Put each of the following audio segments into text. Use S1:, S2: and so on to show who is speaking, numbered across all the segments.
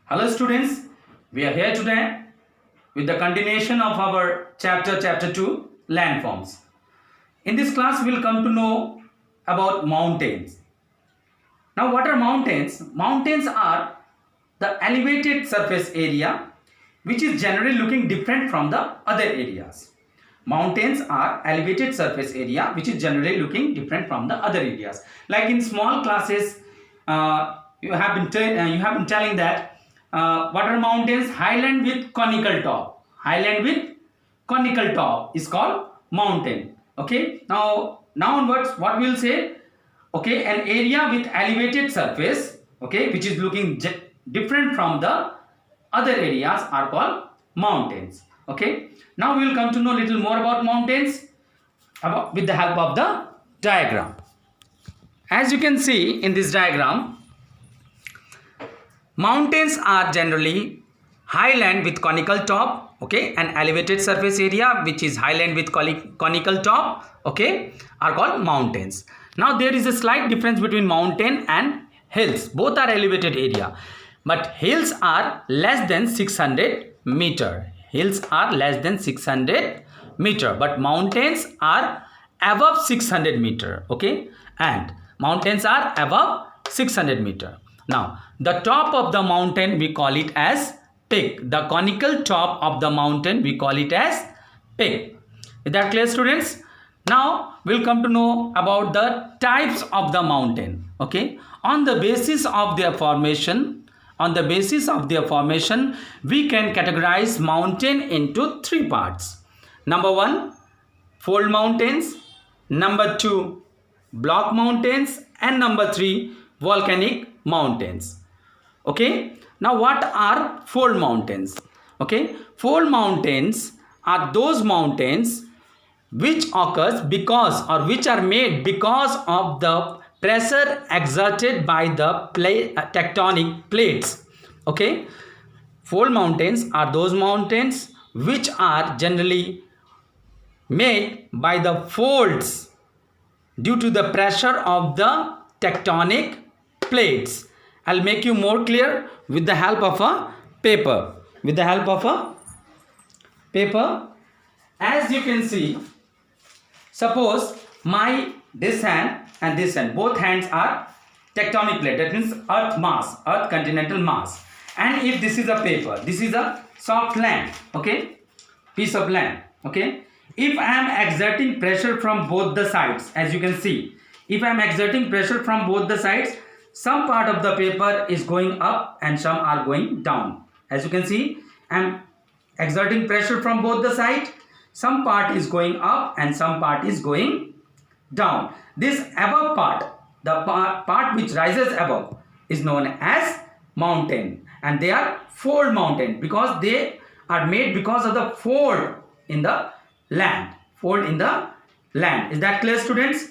S1: Hello students, we are here today with the continuation of our chapter 2 landforms. In this class we will come to know about mountains. Now what are mountains? Mountains are the elevated surface area which is generally looking different from the other areas. Mountains are elevated surface area which is generally looking different from the other areas. Like in small classes, you have been telling that what are mountains? Highland with conical top. Highland with conical top is called mountain. Okay. Now onwards, what we will say? Okay, an area with elevated surface. Okay, which is looking different from the other areas are called mountains. Okay. Now we will come to know little more about mountains with the help of the diagram. As you can see in this diagram, mountains are generally highland with conical top, okay, and elevated surface area which is highland with conical top, okay, are called mountains. Now there is a slight difference between mountain and hills. Both are elevated area, but hills are less than 600 meter. Hills are less than 600 meter, but mountains are above 600 meter, okay, and mountains are above 600 meter. Now the top of the mountain we call it as peak. The conical top of the mountain we call it as peak. Is that clear, students? Now we'll come to know about the types of the mountain. Okay, on the basis of their formation, we can categorize mountain into three parts. Number one, fold mountains. Number two, block mountains, and number three, volcanic mountains. Okay, now what are fold mountains? Okay, fold mountains are those mountains which occurs because, or which are made because of the pressure exerted by the tectonic plates. Okay, fold mountains are those mountains which are generally made by the folds due to the pressure of the tectonic plates. I'll make you more clear with the help of a paper. As you can see, suppose this hand and this hand, both hands are tectonic plate. That means earth continental mass. And if this is a paper, this is a soft land, okay, piece of land, okay. If I am exerting pressure from both the sides, as you can see, if I am exerting pressure from both the sides, some part of the paper is going up and some are going down. As you can see, I am exerting pressure from both the sides. Some part is going up and some part is going down. This above part, the part which rises above, is known as mountain, and they are fold mountain because they are made because of the fold in the land. Is that clear, students?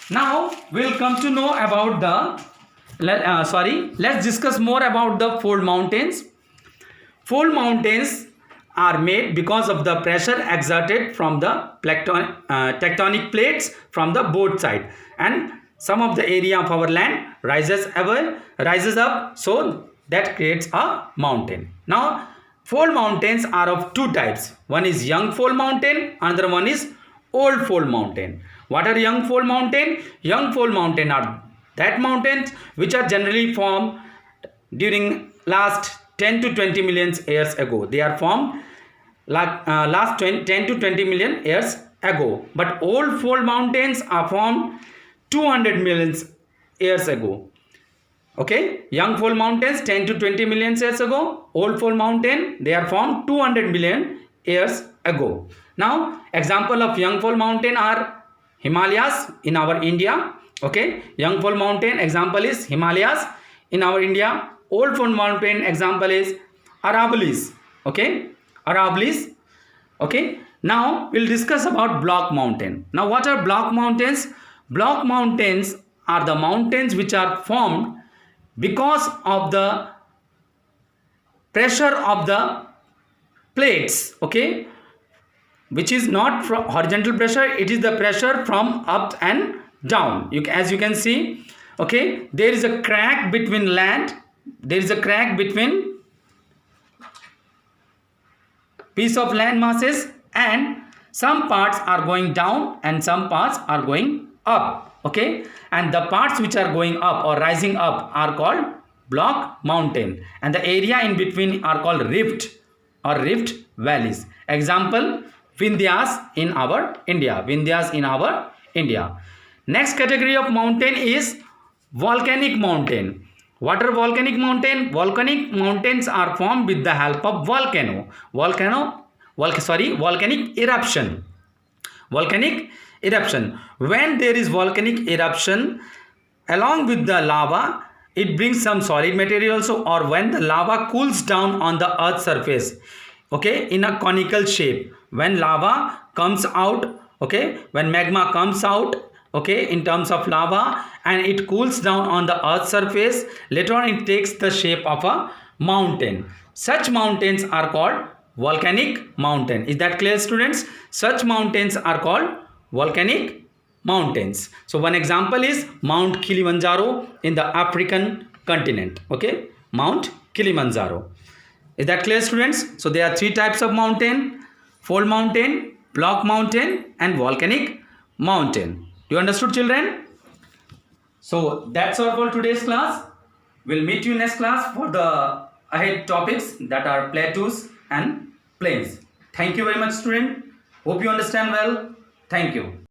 S1: Now we'll come to know about let's discuss more about the fold mountains. Fold mountains are made because of the pressure exerted from the tectonic plates from the both side, and some of the area of our land rises up, so that creates a mountain. Now fold mountains are of two types. One is young fold mountain, another one is old fold mountain. What are young fold mountain? Young fold mountain are that mountains which are generally formed during last 10 to 20 million years ago. They are formed last 10 to 20 million years ago. But old fold mountains are formed 200 million years ago. Okay, young fold mountains 10 to 20 million years ago. Old fold mountain, they are formed 200 million years ago. Now example of young fold mountain are Himalayas in our India. Okay, young fold mountain example is Himalayas in our India. Old fold mountain example is Aravallis. Okay, Aravallis. Okay, now we'll discuss about block mountain. Now what are block mountains? Block mountains are the mountains which are formed because of the pressure of the plates, okay, which is not from horizontal pressure, it is the pressure from up and down. As you can see, okay, there is a crack between land there is a crack between piece of land masses, and some parts are going down and some parts are going up. Okay, and the parts which are going up or rising up are called block mountain, and the area in between are called rift or rift valleys. Example, Vindhyas in our India. Vindhyas in our India. Next category of mountain is volcanic mountain. What are volcanic mountain? Volcanic mountains are formed with the help of volcanic eruption. Volcanic eruption. When there is volcanic eruption, along with the lava, it brings some solid material also, or when the lava cools down on the earth's surface, okay, in a conical shape. When lava comes out, okay, when magma comes out, okay, in terms of lava, and it cools down on the earth's surface, later on it takes the shape of a mountain. Such mountains are called volcanic mountain. Is that clear, students? Such mountains are called volcanic mountains. So one example is Mount Kilimanjaro in the African continent. Okay, Mount Kilimanjaro. Is that clear, students? So there are three types of mountain: fold mountain, block mountain, and volcanic mountain. Do you understood, children? So that's all for today's class. We'll meet you next class for the ahead topics that are plateaus and plains. Thank you very much, student. Hope you understand well. Thank you.